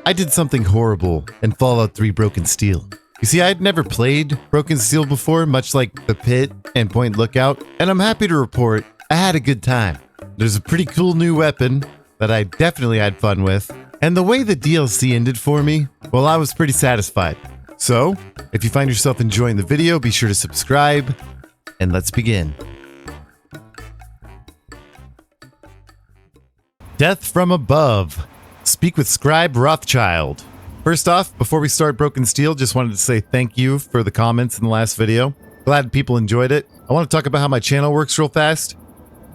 I did something horrible in Fallout 3 Broken Steel. You see, I had never played Broken Steel before, much like The Pit and Point Lookout, and I'm happy to report I had a good time. There's a pretty cool new weapon that I definitely had fun with, and the way the DLC ended for me, well, I was pretty satisfied. So, if you find yourself enjoying the video, be sure to subscribe, and let's begin. Death from Above. Speak with Scribe Rothschild. First off, before we start Broken Steel, just wanted to say thank you for the comments in the last video. Glad people enjoyed it. I want to talk about how my channel works real fast.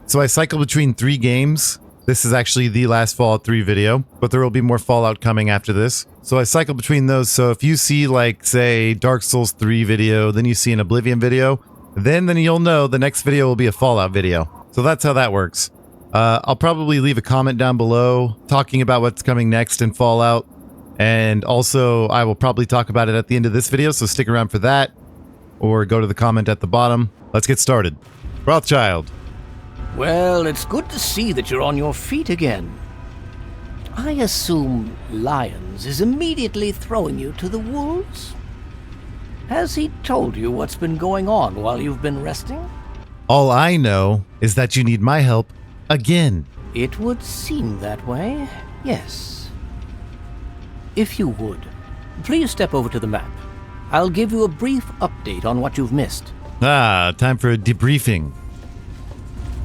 So I cycle between 3 games. This is actually the last Fallout 3 video, but there will be more Fallout coming after this. So I cycle between those, so if you see, like, say, Dark Souls 3 video, then you see an Oblivion video, then you'll know the next video will be a Fallout video. So that's how that works. I'll probably leave a comment down below talking about what's coming next in Fallout, and also I will probably talk about it at the end of this video, so stick around for that, or go to the comment at the bottom. Let's get started. Rothschild. Well, it's good to see that you're on your feet again. I assume Lyons is immediately throwing you to the wolves? Has he told you what's been going on while you've been resting? All I know is that you need my help again. It would seem that way, yes. If you would, please step over to the map. I'll give you a brief update on what you've missed. Ah, time for a debriefing.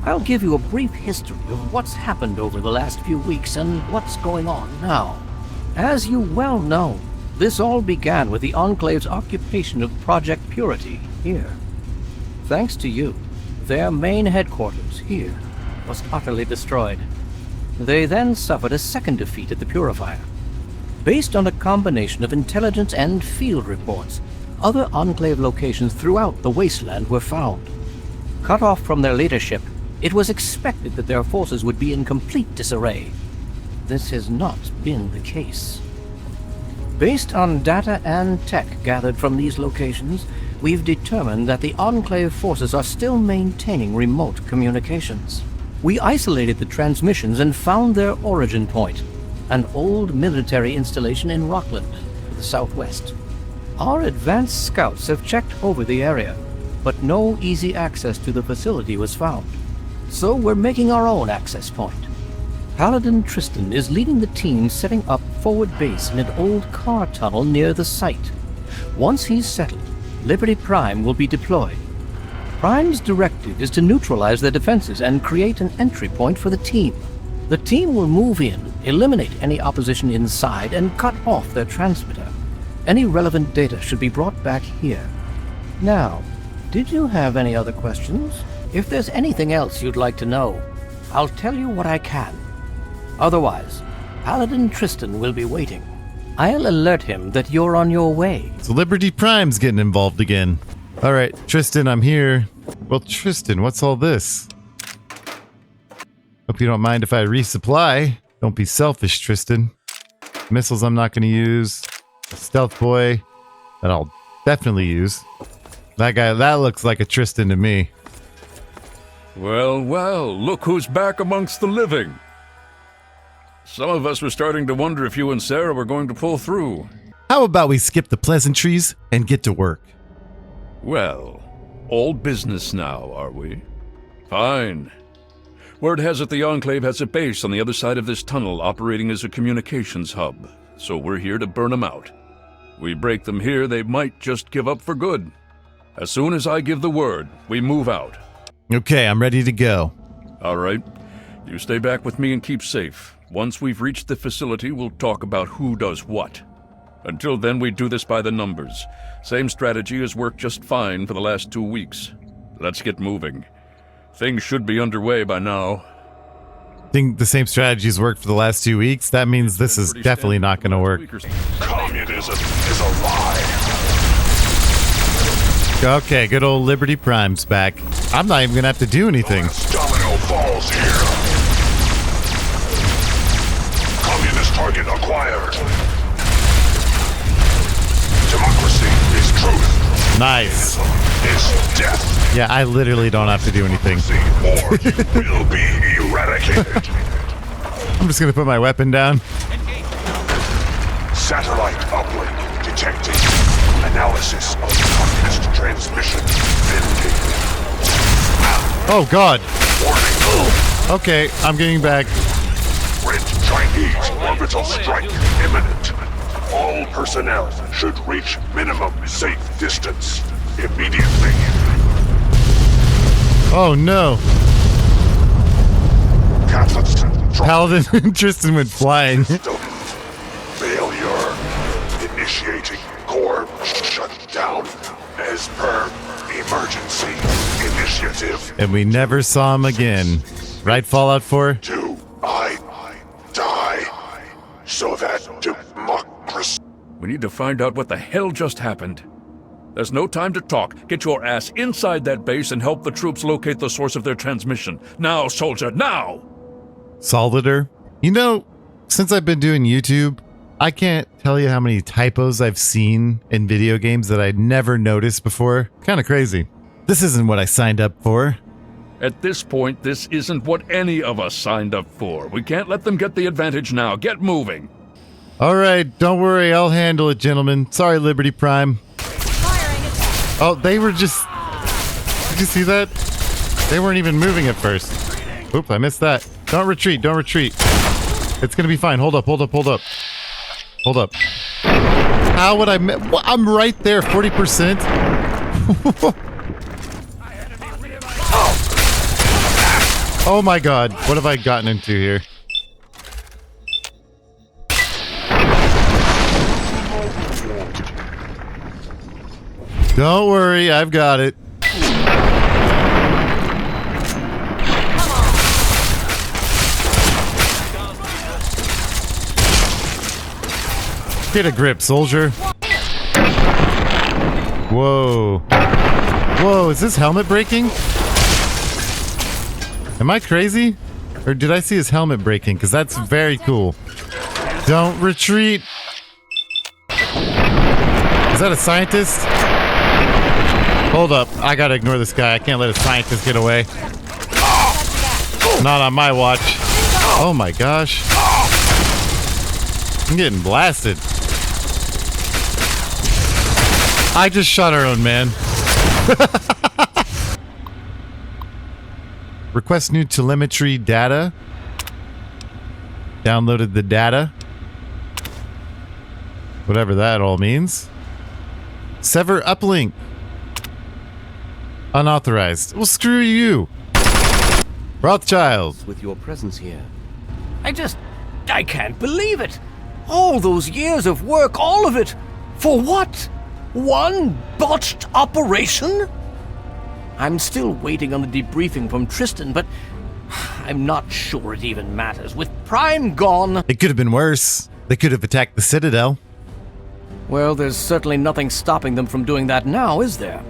I'll give you a brief history of what's happened over the last few weeks and what's going on now. As you well know, this all began with the Enclave's occupation of Project Purity here. Thanks to you, their main headquarters here was utterly destroyed. They then suffered a second defeat at the Purifier. Based on a combination of intelligence and field reports, other Enclave locations throughout the Wasteland were found. Cut off from their leadership, it was expected that their forces would be in complete disarray. This has not been the case. Based on data and tech gathered from these locations, we've determined that the Enclave forces are still maintaining remote communications. We isolated the transmissions and found their origin point, an old military installation in Rockland, to the southwest. Our advanced scouts have checked over the area, but no easy access to the facility was found. So we're making our own access point. Paladin Tristan is leading the team setting up forward base in an old car tunnel near the site. Once he's settled, Liberty Prime will be deployed. Prime's directive is to neutralize their defenses and create an entry point for the team. The team will move in, eliminate any opposition inside, and cut off their transmitter. Any relevant data should be brought back here. Now, did you have any other questions? If there's anything else you'd like to know, I'll tell you what I can. Otherwise, Paladin Tristan will be waiting. I'll alert him that you're on your way. So Liberty Prime's getting involved again. Alright, Tristan, I'm here. Well, Tristan, what's all this? Hope you don't mind if I resupply. Don't be selfish, Tristan. Missiles I'm not going to use. A stealth boy that I'll definitely use. That guy, that looks like a Tristan to me. Well, well, look who's back amongst the living. Some of us were starting to wonder if you and Sarah were going to pull through. How about we skip the pleasantries and get to work? Well, all business now, are we? Fine. Word has it the Enclave has a base on the other side of this tunnel operating as a communications hub, so we're here to burn them out. We break them here, they might just give up for good. As soon as I give the word, we move out. Okay, I'm ready to go. All right. You stay back with me and keep safe. Once we've reached the facility, we'll talk about who does what. Until then, we do this by the numbers. Same strategy has worked just fine for the last 2 weeks. Let's get moving. Things should be underway by now. Think the same strategies worked for the last 2 weeks? That means this is definitely not going to work. Communism is a lie. Okay, good old Liberty Prime's back. I'm not even going to have to do anything. Domino falls here. Communist target acquired. Democracy is truth. Nice. Is death. Yeah, I literally don't have to do anything. Or you will be eradicated. I'm just going to put my weapon down. Satellite uplink detected. Analysis of communist transmission vindicated. Oh God. Warning. Okay, I'm getting back. Red Chinese orbital strike imminent. All personnel should reach minimum safe distance immediately. Oh no. Catalyst Paladin and Tristan went flying. Failure. Initiating core shutdown as per emergency initiative. And we never saw him again. Right, Fallout 4? Do I die so that democracy... We need to find out what the hell just happened. There's no time to talk. Get your ass inside that base and help the troops locate the source of their transmission. Now, soldier, now! Solider? You know, since I've been doing YouTube, I can't tell you how many typos I've seen in video games that I'd never noticed before. Kind of crazy. This isn't what I signed up for. At this point, this isn't what any of us signed up for. We can't let them get the advantage now. Get moving. All right, don't worry, I'll handle it, gentlemen. Sorry, Liberty Prime. Oh, they were just... Did you see that? They weren't even moving at first. Oop, I missed that. Don't retreat, don't retreat. It's gonna be fine. Hold up, hold up, hold up. Hold up. How would I... Well, I'm right there, 40%. Oh my God, what have I gotten into here? Don't worry, I've got it. Get a grip, soldier. Whoa. Whoa, is this helmet breaking? Am I crazy? Or did I see his helmet breaking? Because that's very cool. Don't retreat. Is that a scientist? Hold up. I gotta ignore this guy. I can't let a scientist get away. Not on my watch. Oh my gosh. I'm getting blasted. I just shot our own man. Request new telemetry data. Downloaded the data. Whatever that all means. Sever uplink. Unauthorized. Well, screw you. Rothschild. With your presence here. I can't believe it. All those years of work, all of it. For what? One botched operation? I'm still waiting on the debriefing from Tristan, but I'm not sure it even matters. With Prime gone... It could have been worse. They could have attacked the Citadel. Well, there's certainly nothing stopping them from doing that now, is there?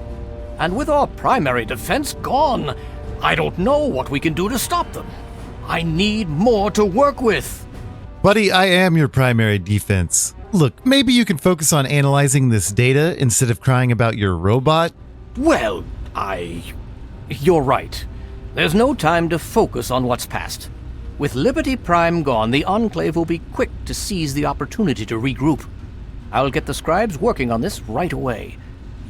And with our primary defense gone, I don't know what we can do to stop them. I need more to work with. Buddy, I am your primary defense. Look, maybe you can focus on analyzing this data instead of crying about your robot? Well, You're right. There's no time to focus on what's past. With Liberty Prime gone, the Enclave will be quick to seize the opportunity to regroup. I'll get the Scribes working on this right away.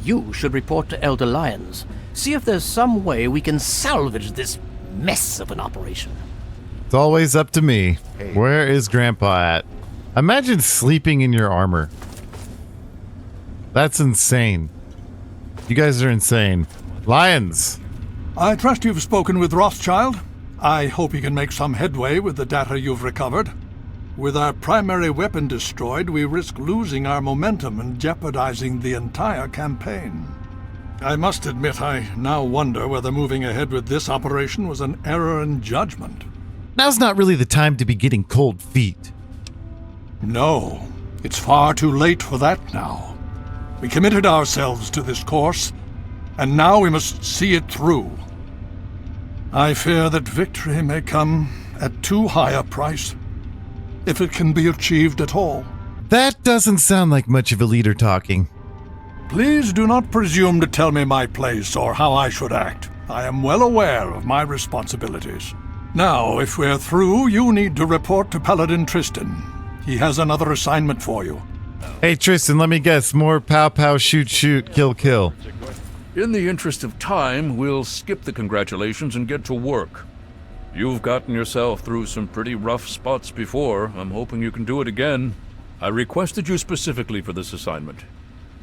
You should report to Elder Lyons. See if there's some way we can salvage this mess of an operation. It's always up to me. Where is Grandpa at? Imagine sleeping in your armor. That's insane. You guys are insane. Lyons! I trust you've spoken with Rothschild. I hope he can make some headway with the data you've recovered. With our primary weapon destroyed, we risk losing our momentum and jeopardizing the entire campaign. I must admit, I now wonder whether moving ahead with this operation was an error in judgment. Now's not really the time to be getting cold feet. No, it's far too late for that now. We committed ourselves to this course, and now we must see it through. I fear that victory may come at too high a price, if it can be achieved at all. That doesn't sound like much of a leader talking. Please do not presume to tell me my place or how I should act. I am well aware of my responsibilities. Now, if we're through, you need to report to Paladin Tristan. He has another assignment for you. Hey, Tristan, let me guess. More pow pow, shoot shoot, kill kill. In the interest of time, we'll skip the congratulations and get to work. You've gotten yourself through some pretty rough spots before. I'm hoping you can do it again. I requested you specifically for this assignment.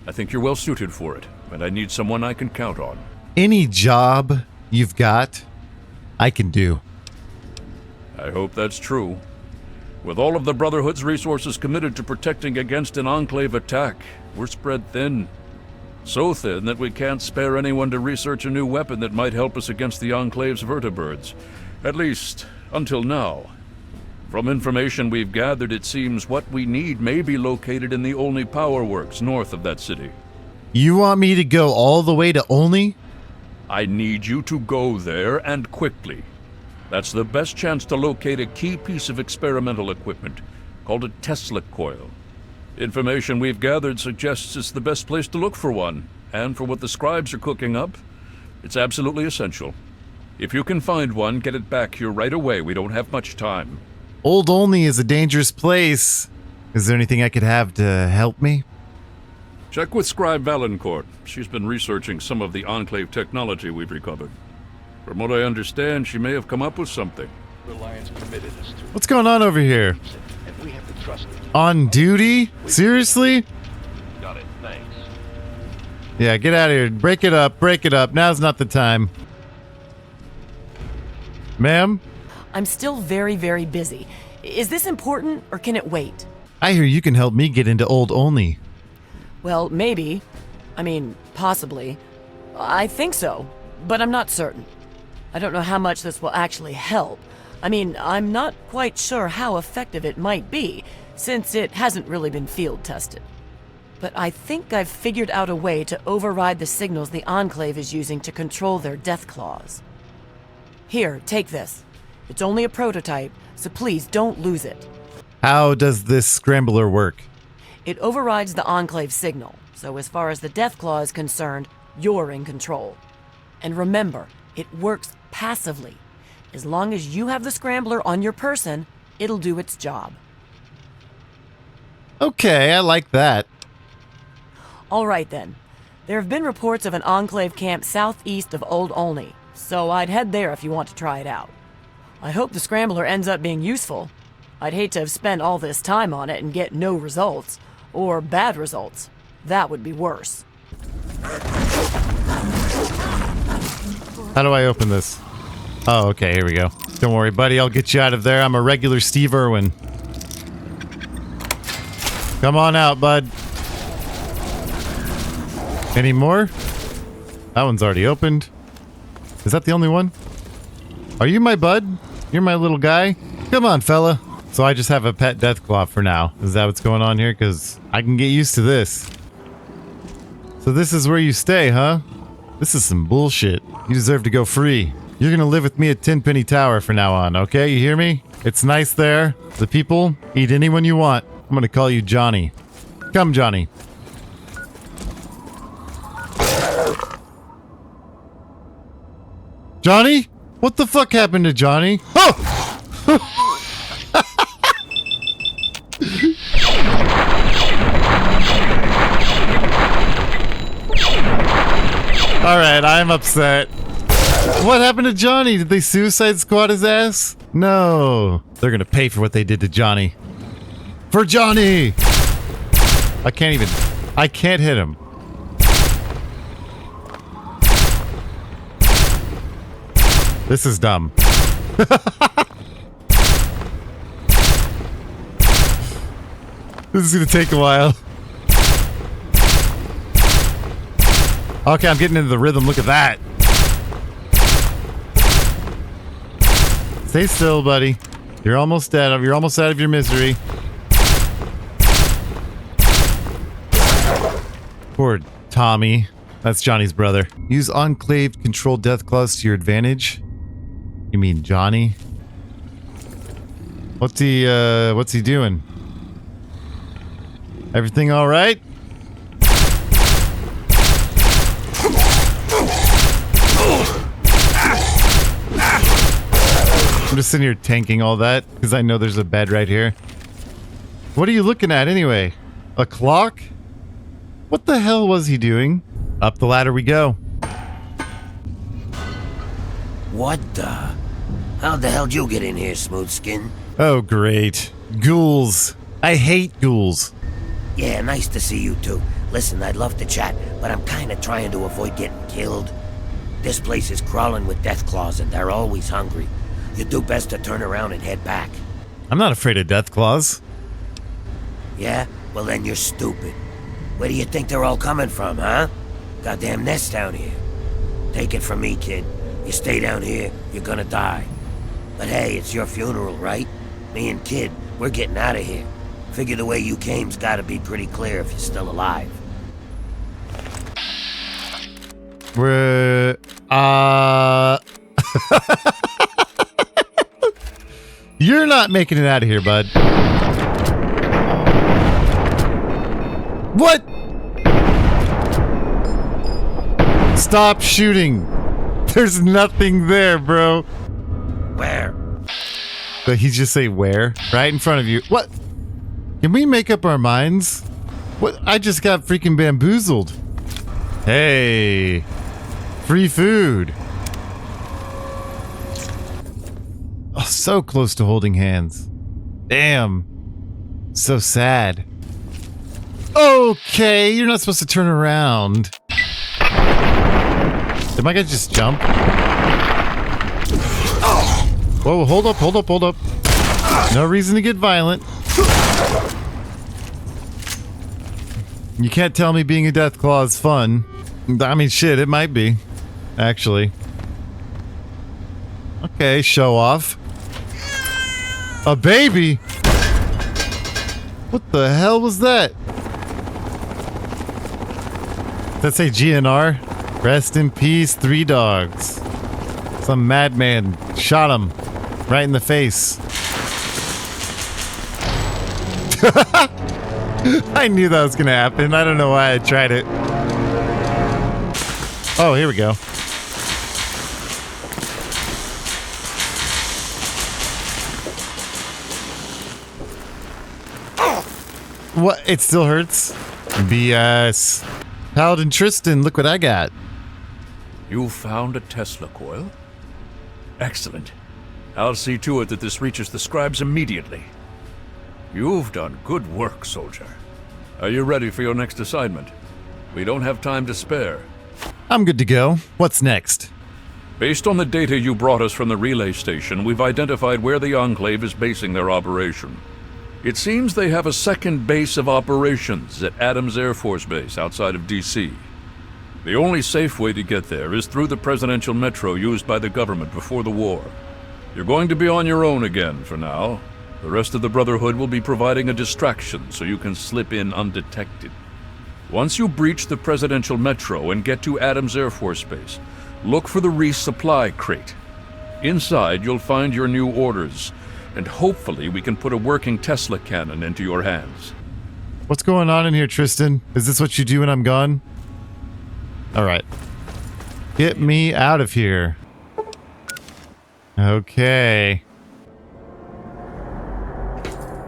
I think you're well suited for it, and I need someone I can count on. Any job you've got, I can do. I hope that's true. With all of the Brotherhood's resources committed to protecting against an Enclave attack, we're spread thin. So thin that we can't spare anyone to research a new weapon that might help us against the Enclave's vertibirds. At least, until now. From information we've gathered, it seems what we need may be located in the Onley power works north of that city. You want me to go all the way to Onley? I need you to go there, and quickly. That's the best chance to locate a key piece of experimental equipment, called a Tesla coil. Information we've gathered suggests it's the best place to look for one, and for what the Scribes are cooking up, it's absolutely essential. If you can find one, get it back here right away. We don't have much time. Old Olney is a dangerous place. Is there anything I could have to help me? Check with Scribe Valancourt. She's been researching some of the Enclave technology we've recovered. From what I understand, she may have come up with something. The Lyons committed us to. What's going on over here? And we have to trust it. On duty? Seriously? Got it, thanks. Yeah, get out of here. Break it up. Break it up. Now's not the time. Ma'am? I'm still very, very busy. Is this important, or can it wait? I hear you can help me get into Old Olney. Well, maybe. I mean, possibly. I think so, but I'm not certain. I don't know how much this will actually help. I mean, I'm not quite sure how effective it might be, since it hasn't really been field tested. But I think I've figured out a way to override the signals the Enclave is using to control their Deathclaws. Here, take this. It's only a prototype, so please don't lose it. How does this scrambler work? It overrides the Enclave signal, so as far as the Deathclaw is concerned, you're in control. And remember, it works passively. As long as you have the scrambler on your person, it'll do its job. Okay, I like that. All right then. There have been reports of an Enclave camp southeast of Old Olney, so I'd head there if you want to try it out. I hope the scrambler ends up being useful. I'd hate to have spent all this time on it and get no results, or bad results. That would be worse. How do I open this? Oh, okay, here we go. Don't worry, buddy, I'll get you out of there. I'm a regular Steve Irwin. Come on out, bud. Any more? That one's already opened. Is that the only one? Are you my bud? You're my little guy? Come on, fella. So I just have a pet Deathclaw for now. Is that what's going on here? Because I can get used to this. So this is where you stay, huh? This is some bullshit. You deserve to go free. You're gonna live with me at Tenpenny Tower from now on, okay? You hear me? It's nice there. The people, eat anyone you want. I'm gonna call you Johnny. Come, Johnny. Johnny? What the fuck happened to Johnny? Oh! Alright, I'm upset. What happened to Johnny? Did they suicide squad his ass? No. They're gonna pay for what they did to Johnny. For Johnny! I can't hit him. This is dumb. This is gonna take a while. Okay, I'm getting into the rhythm. Look at that. Stay still, buddy. You're almost dead. You're almost out of your misery. Poor Tommy. That's Johnny's brother. Use Enclave controlled Deathclaws to your advantage. You mean Johnny? What's he doing? Everything all right? I'm just sitting here tanking all that because I know there's a bed right here. What are you looking at anyway? A clock? What the hell was he doing? Up the ladder we go. What the? How the hell'd you get in here, Smoothskin? Oh, great. Ghouls. I hate ghouls. Yeah, nice to see you too. Listen, I'd love to chat, but I'm kinda trying to avoid getting killed. This place is crawling with Deathclaws and they're always hungry. You'd do best to turn around and head back. I'm not afraid of Deathclaws. Yeah? Well then you're stupid. Where do you think they're all coming from, huh? Goddamn nest down here. Take it from me, kid. You stay down here, you're gonna die. But hey, it's your funeral, right? Me and Kid, we're getting out of here. Figure the way you came's gotta be pretty clear if you're still alive. We're... You're not making it out of here, bud. What? Stop shooting. There's nothing there, bro. Where? But he just say where? Right in front of you. What? Can we make up our minds? What? I just got freaking bamboozled. Hey. Free food. Oh, so close to holding hands. Damn. So sad. Okay, you're not supposed to turn around. Did my guy just jump? Whoa, hold up, hold up, hold up. No reason to get violent. You can't tell me being a Deathclaw is fun. I mean, shit, it might be. Actually. Okay, show off. A baby? What the hell was that? Does that say GNR? Rest in peace, 3 dogs. Some madman shot him right in the face. I knew that was gonna happen. I don't know why I tried it. Oh, here we go. What? It still hurts? BS. Paladin Tristan, look what I got. You found a Tesla coil? Excellent. I'll see to it that this reaches the scribes immediately. You've done good work, soldier. Are you ready for your next assignment? We don't have time to spare. I'm good to go. What's next? Based on the data you brought us from the relay station, we've identified where the Enclave is basing their operation. It seems they have a second base of operations at Adams Air Force Base outside of D.C. The only safe way to get there is through the presidential metro used by the government before the war. You're going to be on your own again for now. The rest of the Brotherhood will be providing a distraction so you can slip in undetected. Once you breach the presidential metro and get to Adams Air Force Base, look for the resupply crate. Inside, you'll find your new orders, and hopefully we can put a working Tesla cannon into your hands. What's going on in here, Tristan? Is this what you do when I'm gone? Alright. Get me out of here. Okay.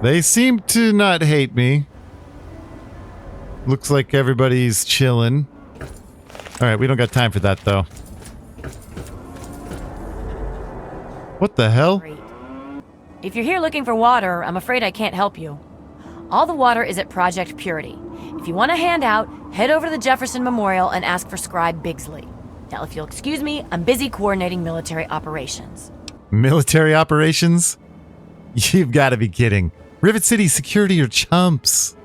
They seem to not hate me. Looks like everybody's chilling. Alright, we don't got time for that, though. What the hell? Great. If you're here looking for water, I'm afraid I can't help you. All the water is at Project Purity. If you want a handout, head over to the Jefferson Memorial and ask for Scribe Bigsley. Now, if you'll excuse me, I'm busy coordinating military operations. Military operations? You've got to be kidding. Rivet City security are chumps.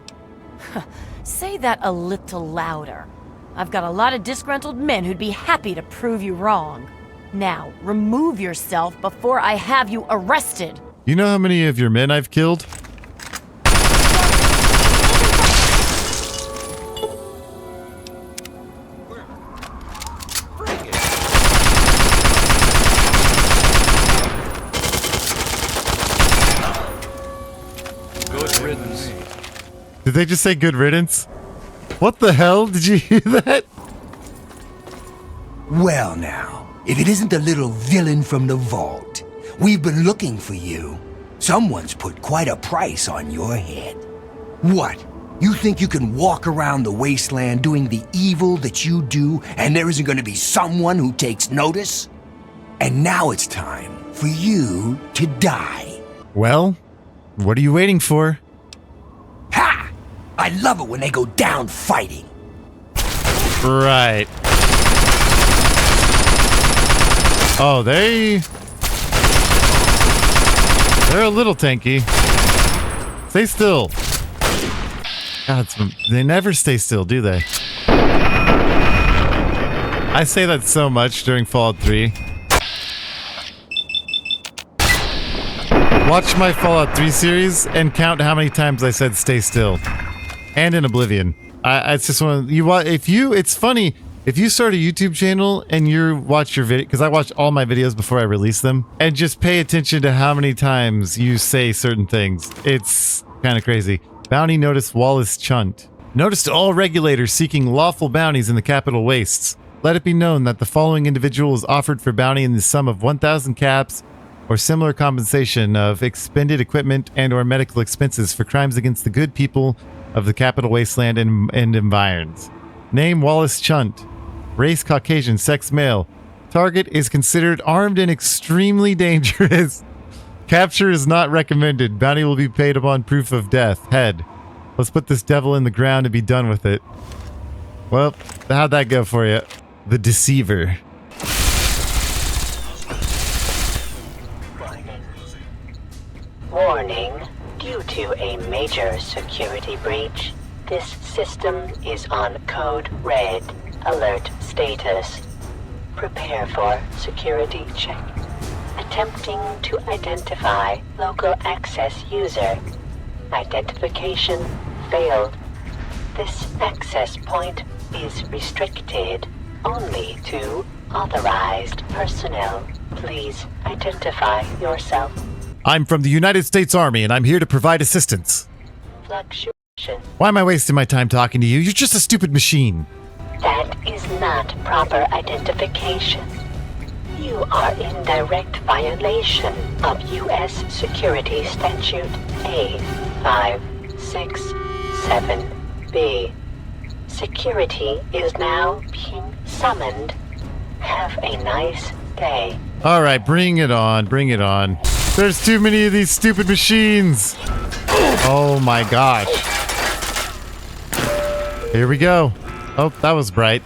Say that a little louder. I've got a lot of disgruntled men who'd be happy to prove you wrong. Now, remove yourself before I have you arrested. You know how many of your men I've killed? Good riddance. Did they just say good riddance? What the hell? Did you hear that? Well now, if it isn't the little villain from the vault, we've been looking for you. Someone's put quite a price on your head. What? You think you can walk around the Wasteland doing the evil that you do, and there isn't going to be someone who takes notice? And now it's time for you to die. Well, what are you waiting for? Ha! I love it when they go down fighting. Right. Oh, they're a little tanky. Stay still. God, they never stay still, do they? I say that so much during Fallout 3. Watch my Fallout 3 series and count how many times I said stay still. And in Oblivion. It's just one of it's funny, if you start a YouTube channel and you watch your video, because I watch all my videos before I release them, and just pay attention to how many times you say certain things. It's kind of crazy. Bounty notice Wallace Chunt. Notice to all regulators seeking lawful bounties in the capital wastes. Let it be known that the following individual is offered for bounty in the sum of 1,000 caps or similar compensation of expended equipment and or medical expenses for crimes against the good people of the capital wasteland and environs. Name Wallace Chunt. Race Caucasian, sex male. Target is considered armed and extremely dangerous. Capture is not recommended. Bounty will be paid upon proof of death. Head. Let's put this devil in the ground and be done with it. Well, how'd that go for you? The Deceiver. Warning. Due to a major security breach, this system is on code red. Alert status. Prepare for security check. Attempting to identify local access user. Identification failed. This access point is restricted only to authorized personnel. Please identify yourself. I'm from the United States Army and I'm here to provide assistance. Fluctuation. Why am I wasting my time talking to you? You're just a stupid machine. That is not proper identification. You are in direct violation of U.S. Security Statute A567B. Security is now being summoned. Have a nice day. All right, bring it on. Bring it on. There's too many of these stupid machines. Oh my gosh. Here we go. Oh, that was bright.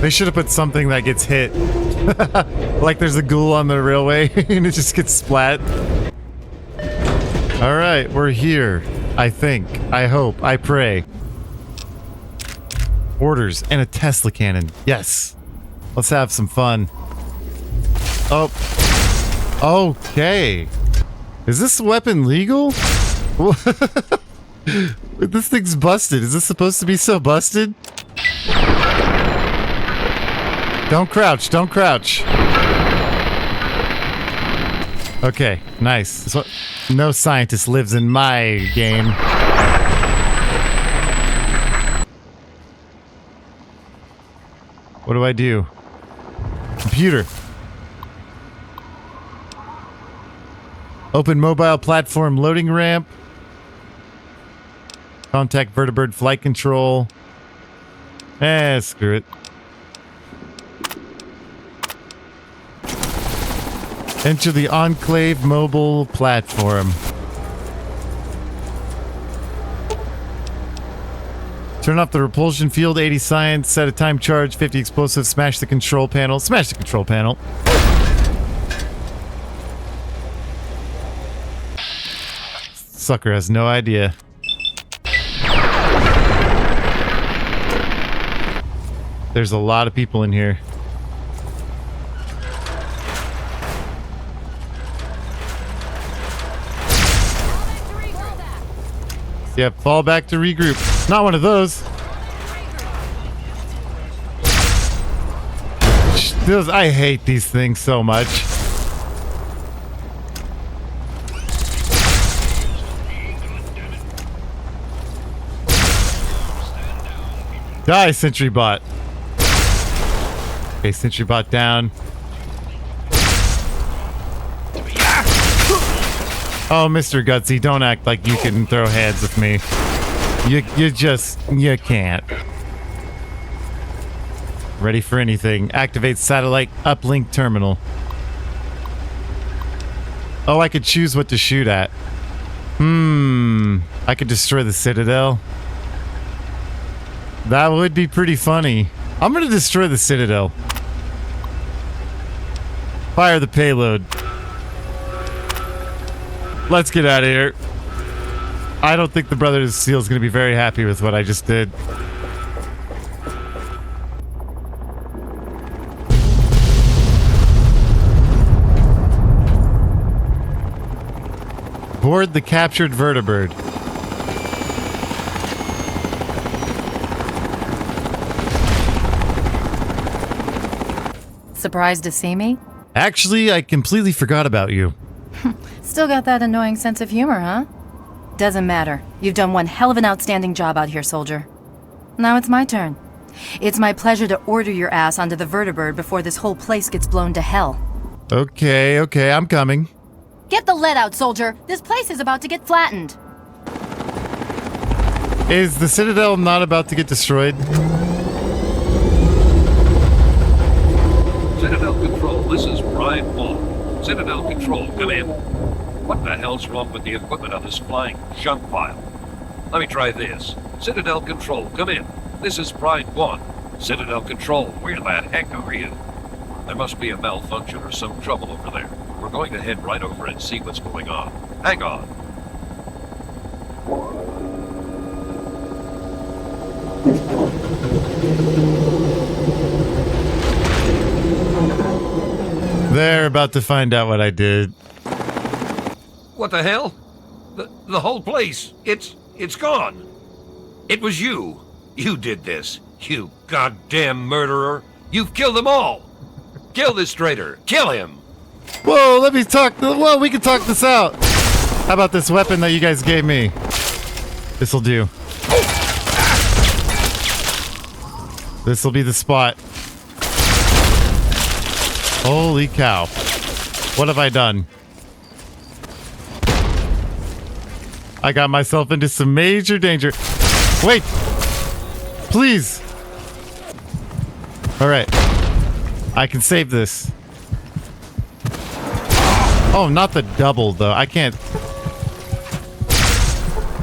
They should have put something that gets hit. Like there's a ghoul on the railway and it just gets splat. All right, we're here. I think. I hope. I pray. Orders and a Tesla cannon. Yes. Let's have some fun. Oh. Okay. Is this weapon legal? This thing's busted. Is this supposed to be so busted? Don't crouch. Don't crouch. Okay. Nice. No scientist lives in my game. What do I do? Computer. Open mobile platform loading ramp. Contact vertibird flight control. Screw it. Enter the Enclave mobile platform. Turn off the repulsion field, 80 science, set a time charge, 50 explosive, smash the control panel. Smash the control panel. Sucker has no idea. There's a lot of people in here. Yeah, fall back to regroup. Not one of those. I hate these things so much. Die, Sentry Bot. Okay, Sentry Bot down. Oh, Mr. Gutsy, don't act like you can throw hands with me. You can't. Ready for anything. Activate satellite uplink terminal. Oh, I could choose what to shoot at. I could destroy the Citadel. That would be pretty funny. I'm gonna destroy the Citadel. Fire the payload. Let's get out of here. I don't think the Brotherhood of Steel is gonna be very happy with what I just did. Board the captured vertibird. Surprised to see me? Actually, I completely forgot about you. Still got that annoying sense of humor, huh? Doesn't matter. You've done one hell of an outstanding job out here, soldier. Now it's my turn. It's my pleasure to order your ass onto the vertibird before this whole place gets blown to hell. Okay, I'm coming. Get the lead out, soldier! This place is about to get flattened! Is the Citadel not about to get destroyed? Citadel Control, this is Brian Wall. Citadel Control, come in. What the hell's wrong with the equipment on this flying junk pile? Let me try this. Citadel Control, come in. This is Pride 1. Citadel Control, where the heck are you? There must be a malfunction or some trouble over there. We're going to head right over and see what's going on. Hang on. They're about to find out what I did. What the hell? The whole place, it's gone. It was you. You did this. You goddamn murderer. You've killed them all. Kill this traitor. Kill him. Whoa, let me talk. Whoa, we can talk this out. How about this weapon that you guys gave me? This'll do. This'll be the spot. Holy cow. What have I done? I got myself into some major danger. Wait! Please! Alright. I can save this. Oh, not the double, though. I can't...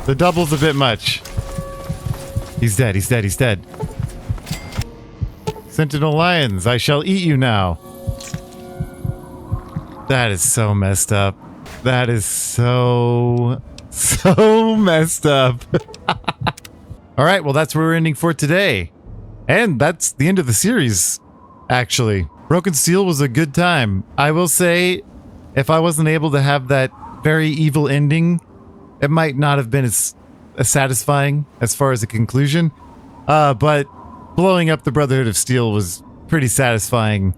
The double's a bit much. He's dead, he's dead, he's dead. Sentinel Lyons, I shall eat you now. That is so messed up. That is so messed up. Alright, well that's where we're ending for today. And that's the end of the series, actually. Broken Steel was a good time. I will say, if I wasn't able to have that very evil ending, it might not have been as satisfying as far as a conclusion. But blowing up the Brotherhood of Steel was pretty satisfying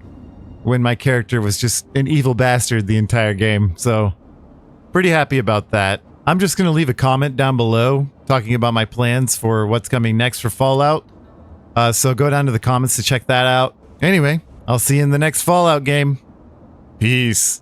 when my character was just an evil bastard the entire game. So, pretty happy about that. I'm just going to leave a comment down below talking about my plans for what's coming next for Fallout. So go down to the comments to check that out. Anyway, I'll see you in the next Fallout game. Peace.